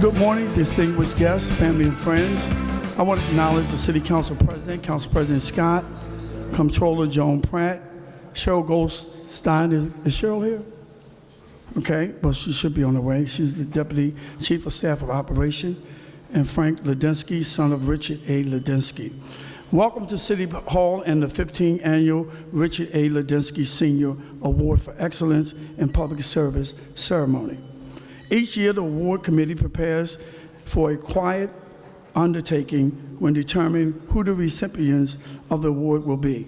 Good morning, distinguished guests, family, and friends. I want to acknowledge the City Council President, Council President Scott, Comptroller Joan Pratt, Cheryl Goldstein. Is Cheryl here? Okay, well, she should be on her way. She's the Deputy Chief of Staff of Operation, and Frank Lidinsky, son of Richard A. Lidinsky. Welcome to City Hall and the 15th Annual Richard A. Lidinsky Senior Award for Excellence in Public Service ceremony. Each year, the award committee prepares for a quiet undertaking when determining who the recipients of the award will be.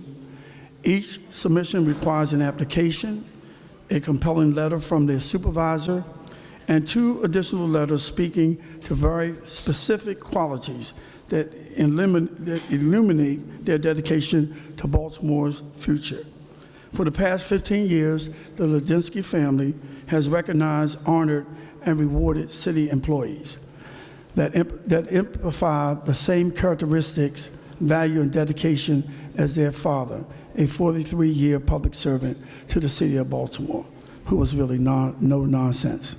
Each submission requires an application, a compelling letter from their supervisor, and 2 additional letters speaking to very specific qualities that illuminate their dedication to Baltimore's future. For the past 15 years, the Lidinsky family has recognized, honored, and rewarded city employees that exemplify the same characteristics, value, and dedication as their father, a 43-year public servant to the city of Baltimore, who was really no nonsense.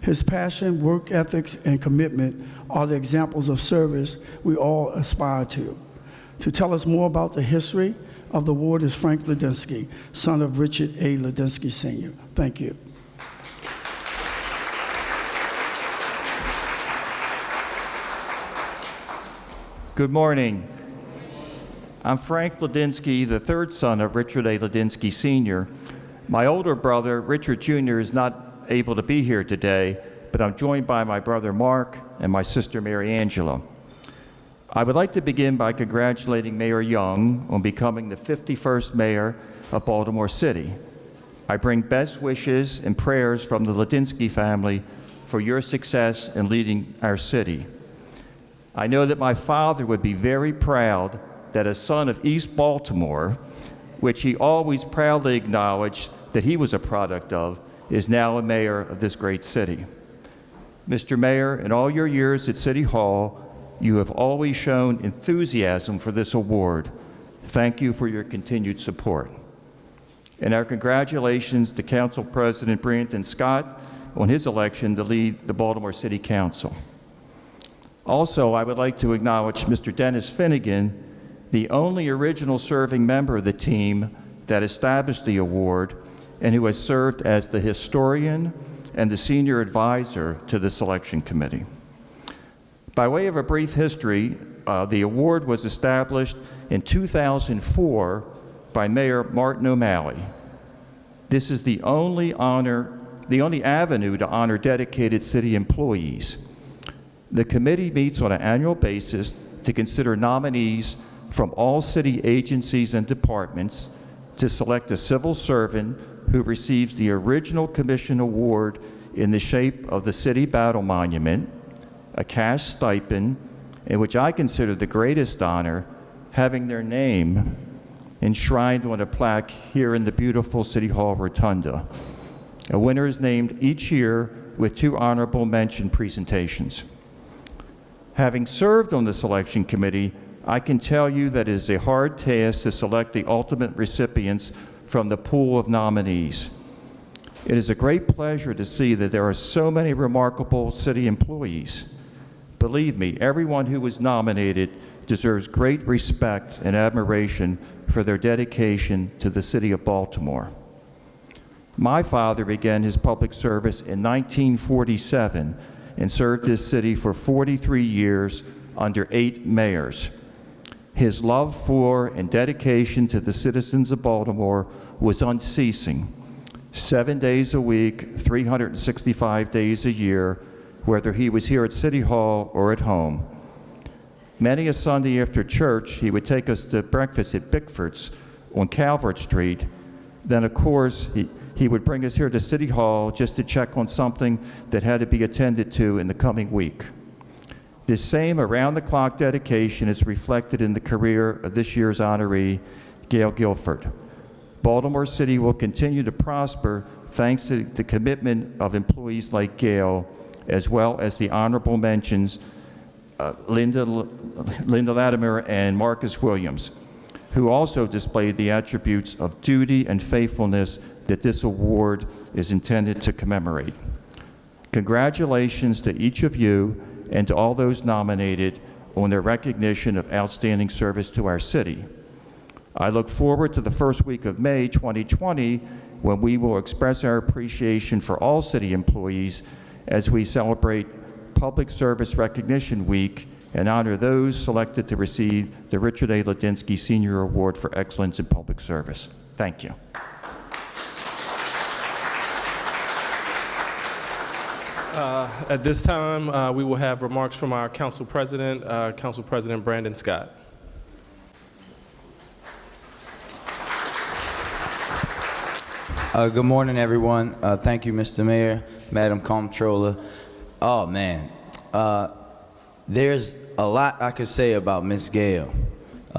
His passion, work ethics, and commitment are the examples of service we all aspire to. To tell us more about the history of the award is Frank Lidinsky, son of Richard A. Lidinsky Sr. Thank you. Good morning. I'm Frank Lidinsky, the 3rd son of Richard A. Lidinsky Sr. My older brother, Richard Jr., is not able to be here today, but I'm joined by my brother Mark and my sister Mary Angela. I would like to begin by congratulating Mayor Young on becoming the 51st mayor of Baltimore City. I bring best wishes and prayers from the Lidinsky family for your success in leading our city. I know that my father would be very proud that a son of East Baltimore, which he always proudly acknowledged that he was a product of, is now a mayor of this great city. Mr. Mayor, in all your years at City Hall, you have always shown enthusiasm for this award. Thank you for your continued support. And our congratulations to Council President Brandon Scott on his election to lead the Baltimore City Council. Also, I would like to acknowledge Mr. Dennis Finnegan, the only original serving member of the team that established the award and who has served as the historian and the senior advisor to the selection committee. By way of a brief history, the award was established in 2004 by Mayor Martin O'Malley. This is the only avenue to honor dedicated city employees. The committee meets on an annual basis to consider nominees from all city agencies and departments to select a civil servant who receives the original commission award in the shape of the City Battle Monument, a cash stipend, and which I consider the greatest honor, having their name enshrined on a plaque here in the beautiful City Hall Rotunda. A winner is named each year with 2 honorable mention presentations. Having served on the selection committee, I can tell you that it is a hard task to select the ultimate recipients from the pool of nominees. It is a great pleasure to see that there are so many remarkable city employees. Believe me, everyone who was nominated deserves great respect and admiration for their dedication to the city of Baltimore. My father began his public service in 1947 and served this city for 43 years under 8 mayors. His love for and dedication to the citizens of Baltimore was unceasing, 7 days a week, 365 days a year, whether he was here at City Hall or at home. Many a Sunday after church, he would take us to breakfast at Bickford's on Calvert Street. Then, of course, he would bring us here to City Hall just to check on something that had to be attended to in the coming week. This same around-the-clock dedication is reflected in the career of this year's honoree, Gail Guilford. Baltimore City will continue to prosper thanks to the commitment of employees like Gail, as well as the honorable mentions Linda Latimer and Marcus Williams, who also displayed the attributes of duty and faithfulness that this award is intended to commemorate. Congratulations to each of you and to all those nominated on their recognition of outstanding service to our city. I look forward to the first week of May 2020 when we will express our appreciation for all city employees as we celebrate Public Service Recognition Week and honor those selected to receive the Richard A. Lidinsky Senior Award for Excellence in Public Service. Thank you. At this time, we will have remarks from our Council President, Council President Brandon Scott. Good morning, everyone. Thank you, Mr. Mayor, Madam Comptroller. Oh, man. There's a lot I could say about Ms. Gale.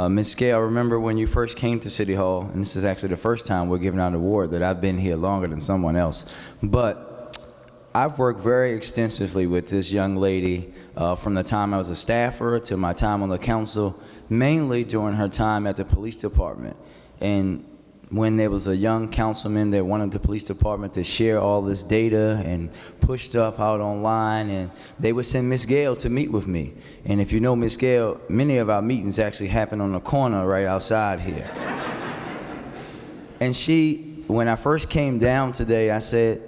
Ms. Gale, I remember when you first came to City Hall, and this is actually the first time we're giving out an award that I've been here longer than someone else. But I've worked very extensively with this young lady from the time I was a staffer to my time on the council, mainly during her time at the police department. And when there was a young councilman that wanted the police department to share all this data and push stuff out online, and they would send Ms. Gale to meet with me. And if you know Ms. Gale, many of our meetings actually happen on the corner right outside here. And she, when I first came down today, I said,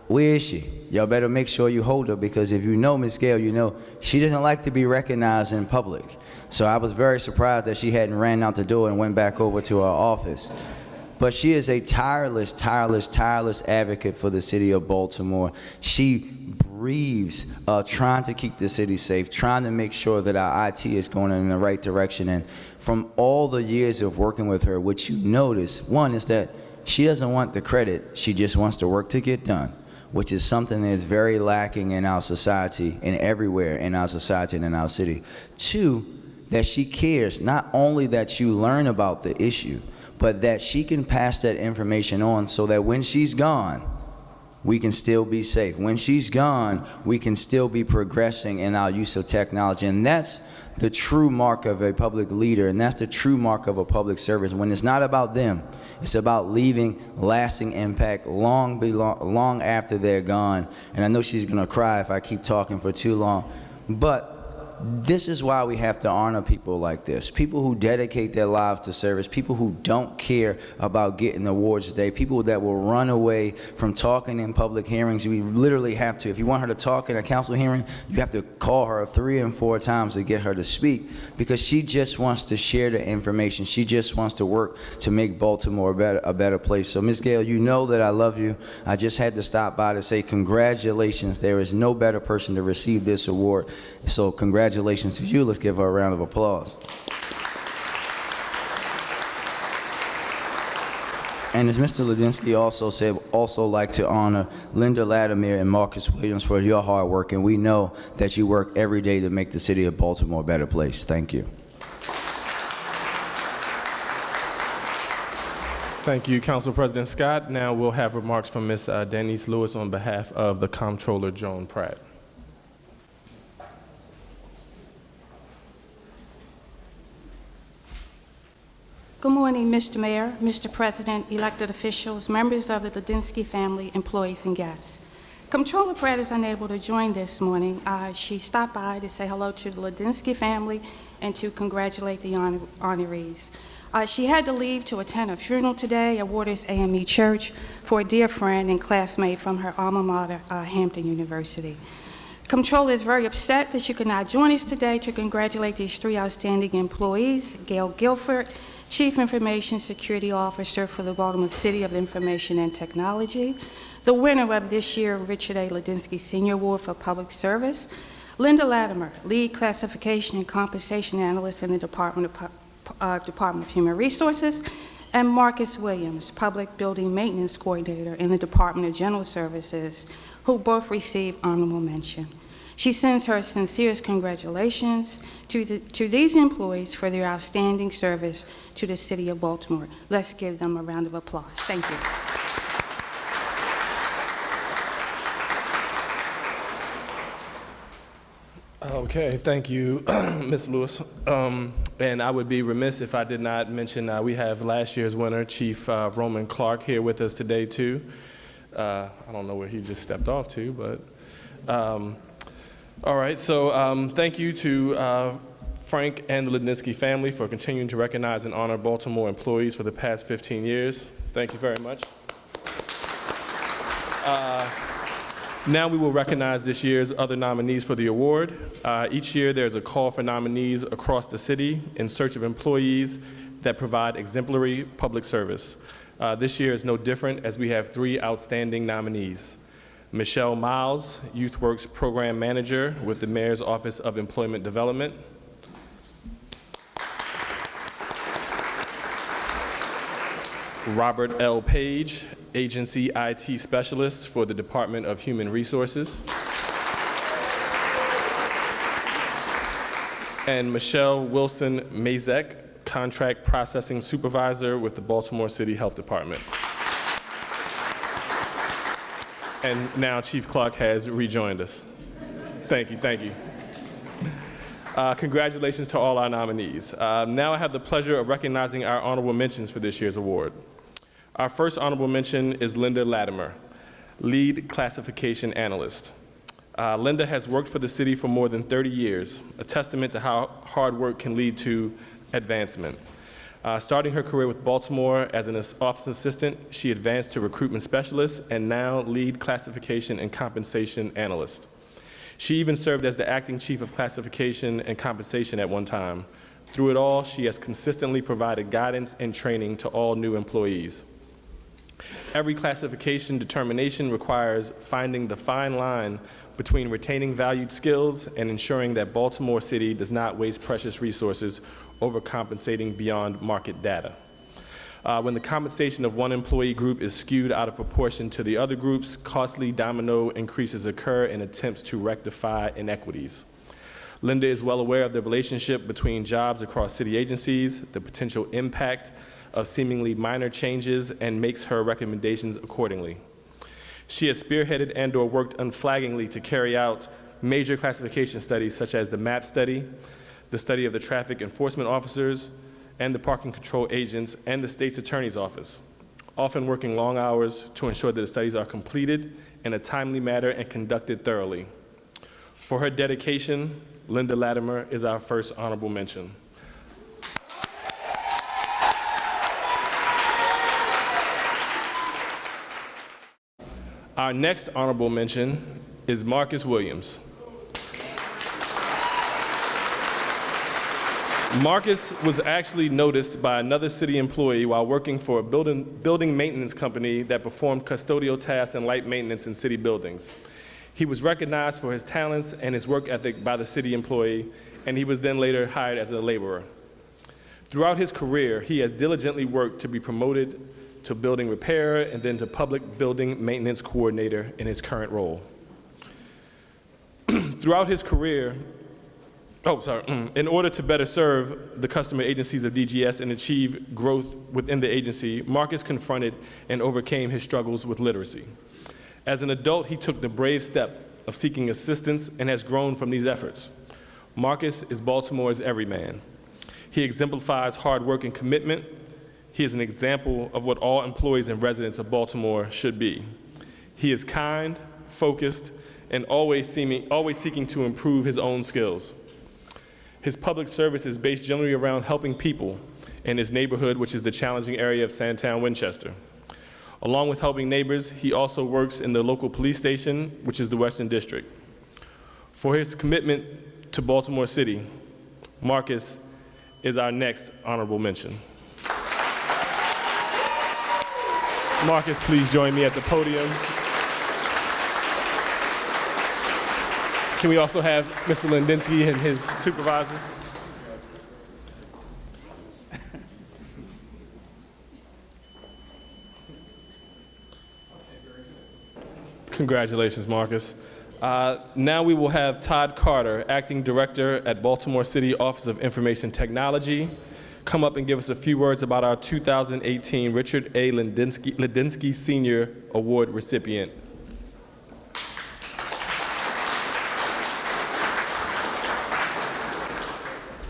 where is she? Y'all better make sure you hold her, because if you know Ms. Gale, you know she doesn't like to be recognized in public. So I was very surprised that she hadn't ran out the door and went back over to her office. But she is a tireless advocate for the city of Baltimore. She breathes trying to keep the city safe, trying to make sure that our IT is going in the right direction. And from all the years of working with her, what you notice, one, is that she doesn't want the credit. She just wants the work to get done, which is something that is very lacking in our society and everywhere in our society and in our city. Two, that she cares not only that you learn about the issue, but that she can pass that information on so that when she's gone, we can still be safe. When she's gone, we can still be progressing in our use of technology. And that's the true mark of a public leader, and that's the true mark of a public service. When it's not about them, it's about leaving lasting impact long after they're gone. And I know she's gonna cry if I keep talking for too long, but this is why we have to honor people like this, people who dedicate their lives to service, people who don't care about getting awards today, people that will run away from talking in public hearings. We literally have to, if you want her to talk in a council hearing, you have to call her 3 and 4 times to get her to speak, because she just wants to share the information. She just wants to work to make Baltimore a better place. So Ms. Gale, you know that I love you. I just had to stop by to say congratulations. There is no better person to receive this award. So congratulations to you. Let's give her a round of applause. And as Mr. Lidinsky also said, also like to honor Linda Latimer and Marcus Williams for your hard work, and we know that you work every day to make the city of Baltimore a better place. Thank you. Thank you, Council President Scott. Now we'll have remarks from Ms. Denise Lewis on behalf of the Comptroller Joan Pratt. Good morning, Mr. Mayor, Mr. President, elected officials, members of the Lidinsky family, employees, and guests. Comptroller Pratt is unable to join this morning. She stopped by to say hello to the Lidinsky family and to congratulate the honorees. She had to leave to attend a funeral today at Waters AME Church for a dear friend and classmate from her alma mater, Hampton University. Comptroller is very upset that she could not join us today to congratulate these 3 outstanding employees: Gail Guilford, Chief Information Security Officer for the Baltimore City of Information and Technology, the winner of this year's Richard A. Lidinsky Senior Award for Public Service; Linda Latimer, Lead Classification and Compensation Analyst in the Department of Human Resources; and Marcus Williams, Public Building Maintenance Coordinator in the Department of General Services, who both received honorable mention. She sends her sincerest congratulations to these employees for their outstanding service to the city of Baltimore. Let's give them a round of applause. Thank you. Okay, thank you, Ms. Lewis. And I would be remiss if I did not mention we have last year's winner, Chief Roman Clark, here with us today too. I don't know where he just stepped off to, but All right, so thank you to Frank and the Lidinsky family for continuing to recognize and honor Baltimore employees for the past 15 years. Thank you very much. Now we will recognize this year's other nominees for the award. Each year there's a call for nominees across the city in search of employees that provide exemplary public service. This year is no different as we have 3 outstanding nominees. Michelle Miles, YouthWorks Program Manager with the Mayor's Office of Employment Development. Robert L. Page, Agency IT Specialist for the Department of Human Resources. And Michelle Wilson Mazek, Contract Processing Supervisor with the Baltimore City Health Department. And now Chief Clark has rejoined us. Thank you, thank you. Congratulations to all our nominees. Now I have the pleasure of recognizing our honorable mentions for this year's award. Our first honorable mention is Linda Latimer, Lead Classification Analyst. Linda has worked for the city for more than 30 years, a testament to how hard work can lead to advancement. Starting her career with Baltimore as an office assistant, she advanced to recruitment specialist and now lead classification and compensation analyst. She even served as the acting chief of classification and compensation at one time. Through it all, she has consistently provided guidance and training to all new employees. Every classification determination requires finding the fine line between retaining valued skills and ensuring that Baltimore City does not waste precious resources overcompensating beyond market data. When the compensation of one employee group is skewed out of proportion to the other groups, costly domino increases occur in attempts to rectify inequities. Linda is well aware of the relationship between jobs across city agencies, the potential impact of seemingly minor changes, and makes her recommendations accordingly. She has spearheaded and/or worked unflaggingly to carry out major classification studies such as the MAP study, the study of the traffic enforcement officers, and the parking control agents, and the state's attorney's office, often working long hours to ensure that the studies are completed in a timely manner and conducted thoroughly. For her dedication, Linda Latimer is our first honorable mention. Our next honorable mention is Marcus Williams. Marcus was actually noticed by another city employee while working for a building maintenance company that performed custodial tasks and light maintenance in city buildings. He was recognized for his talents and his work ethic by the city employee, and he was then later hired as a laborer. Throughout his career, he has diligently worked to be promoted to building repair and then to public building maintenance coordinator in his current role. Throughout his career, in order to better serve the customer agencies of DGS and achieve growth within the agency, Marcus confronted and overcame his struggles with literacy. As an adult, he took the brave step of seeking assistance and has grown from these efforts. Marcus is Baltimore's everyman. He exemplifies hard work and commitment. He is an example of what all employees and residents of Baltimore should be. He is kind, focused, and always seeking to improve his own skills. His public service is based generally around helping people in his neighborhood, which is the challenging area of Sandtown, Winchester. Along with helping neighbors, he also works in the local police station, which is the Western District. For his commitment to Baltimore City, Marcus is our next honorable mention. Marcus, please join me at the podium. Can we also have Mr. Lidinsky and his supervisor? Congratulations, Marcus. Now we will have Todd Carter, Acting Director at Baltimore City Office of Information Technology, come up and give us a few words about our 2018 Richard A. Lidinsky Senior Award recipient.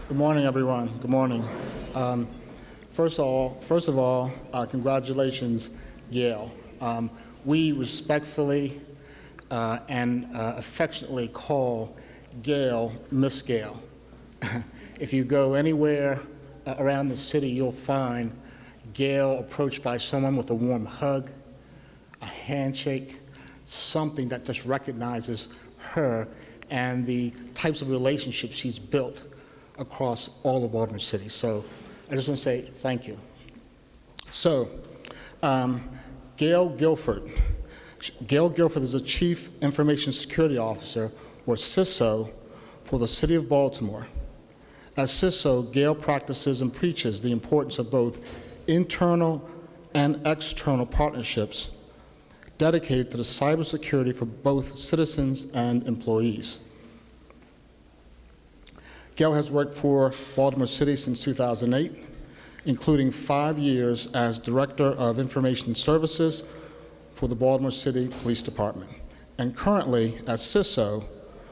Good morning, everyone. Good morning. First of all, congratulations, Yale. We respectfully and affectionately call Gail Miss Gail. If you go anywhere around the city, you'll find Gail approached by someone with a warm hug, a handshake, something that just recognizes her and the types of relationships she's built across all of Baltimore City. So I just want to say thank you. So, Gail Guilford. Gail Guilford is the Chief Information Security Officer, or CISO, for the City of Baltimore. As CISO, Gail practices and preaches the importance of both internal and external partnerships dedicated to the cybersecurity for both citizens and employees. Gail has worked for Baltimore City since 2008, including 5 years as Director of Information Services for the Baltimore City Police Department, and currently as CISO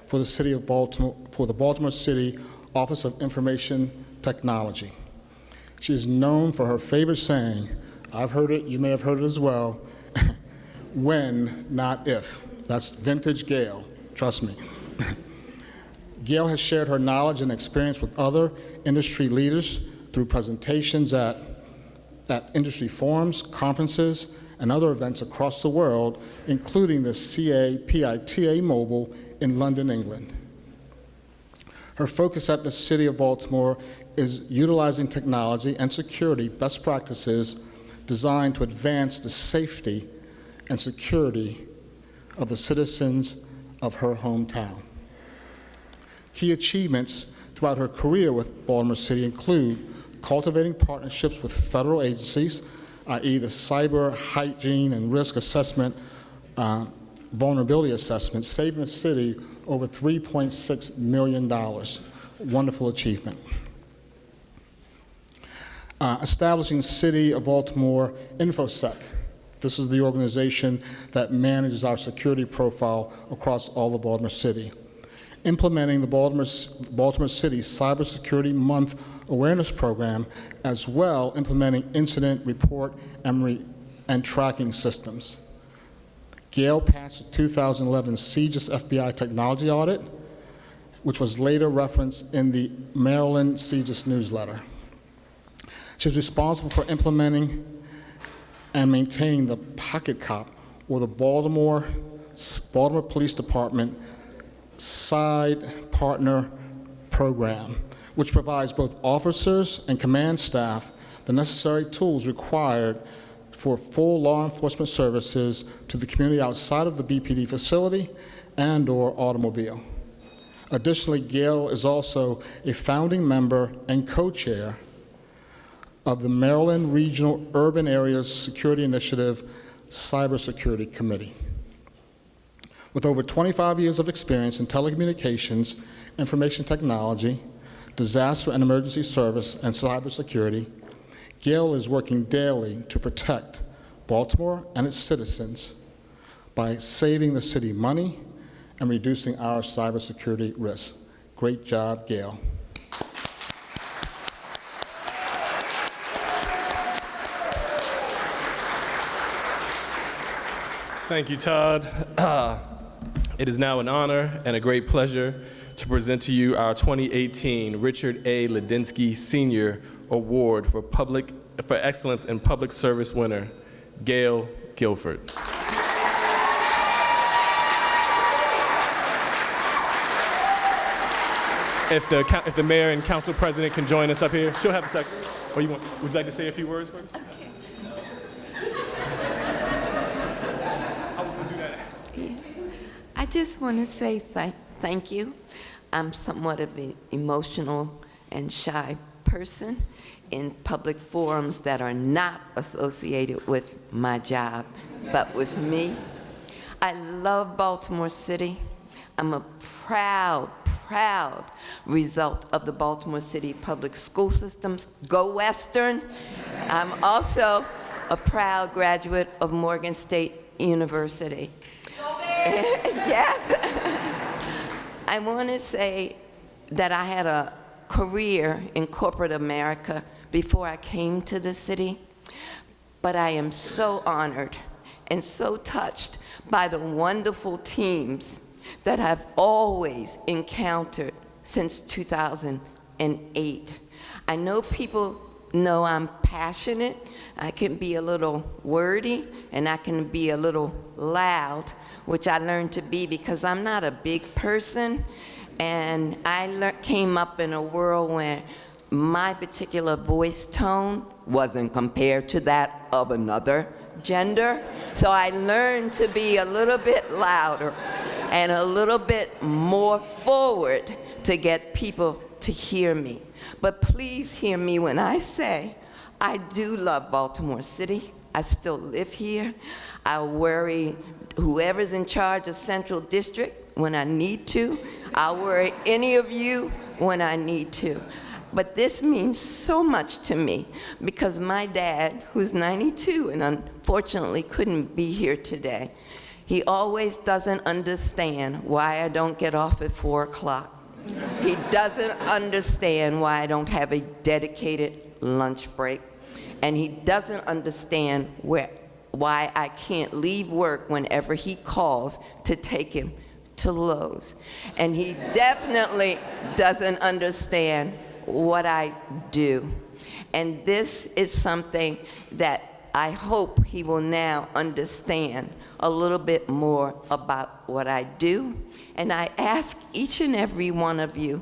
for the City of Baltimore, for the Baltimore City Office of Information Technology. She is known for her favorite saying, I've heard it, you may have heard it as well, when, not if. That's vintage Gail, trust me. Gail has shared her knowledge and experience with other industry leaders through presentations at industry forums, conferences, and other events across the world, including the CAPITA Mobile in London, England. Her focus at the City of Baltimore is utilizing technology and security best practices designed to advance the safety and security of the citizens of her hometown. Key achievements throughout her career with Baltimore City include cultivating partnerships with federal agencies, i.e. the Cyber Hygiene and Risk Assessment, Vulnerability Assessment, saving the city over $3.6 million. Wonderful achievement. Establishing City of Baltimore InfoSec. This is the organization that manages our security profile across all of Baltimore City. Implementing the Baltimore City Cybersecurity Month Awareness Program, as well implementing incident report and tracking systems. Gail passed the 2011 CJIS FBI Technology Audit, which was later referenced in the Maryland CJIS newsletter. She was responsible for implementing and maintaining the Pocket Cop, or the Baltimore Police Department Side Partner Program, which provides both officers and command staff the necessary tools required for full law enforcement services to the community outside of the BPD facility and/or automobile. Additionally, Gail is also a founding member and co-chair of the Maryland Regional Urban Areas Security Initiative Cybersecurity Committee. With over 25 years of experience in telecommunications, information technology, disaster and emergency service, and cybersecurity, Gail is working daily to protect Baltimore and its citizens by saving the city money and reducing our cybersecurity risks. Great job, Gail. Thank you, Todd. It is now an honor and a great pleasure to present to you our 2018 Richard A. Lidinsky Senior Award for Excellence in Public Service winner, Gail Guilford. If the mayor and council president can join us up here, she'll have a second. Would you like to say a few words first? Okay. I just want to say thank you. I'm somewhat of an emotional and shy person in public forums that are not associated with my job, but with me. I love Baltimore City. I'm a proud result of the Baltimore City public school systems. Go Western. I'm also a proud graduate of Morgan State University. Yes. I want to say that I had a career in corporate America before I came to the city, but I am so honored and so touched by the wonderful teams that I've always encountered since 2008. I know people know I'm passionate. I can be a little wordy, and I can be a little loud, which I learned to be because I'm not a big person, and I came up in a world where my particular voice tone wasn't compared to that of another gender. So I learned to be a little bit louder and a little bit more forward to get people to hear me. But please hear me when I say I do love Baltimore City. I still live here. I worry whoever's in charge of Central District when I need to. I'll worry any of you when I need to. But this means so much to me because my dad, who's 92 and unfortunately couldn't be here today, he always doesn't understand why I don't get off at 4 o'clock. He doesn't understand why I don't have a dedicated lunch break. And he doesn't understand why I can't leave work whenever he calls to take him to Lowe's. And he definitely doesn't understand what I do. And this is something that I hope he will now understand a little bit more about what I do. And I ask each and every one of you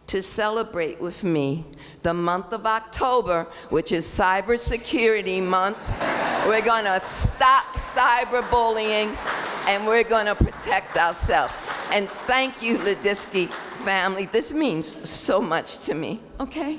to celebrate with me the month of October, which is Cybersecurity Month. We're gonna stop cyberbullying, and we're gonna protect ourselves. And thank you, Lidinsky family. This means so much to me, okay?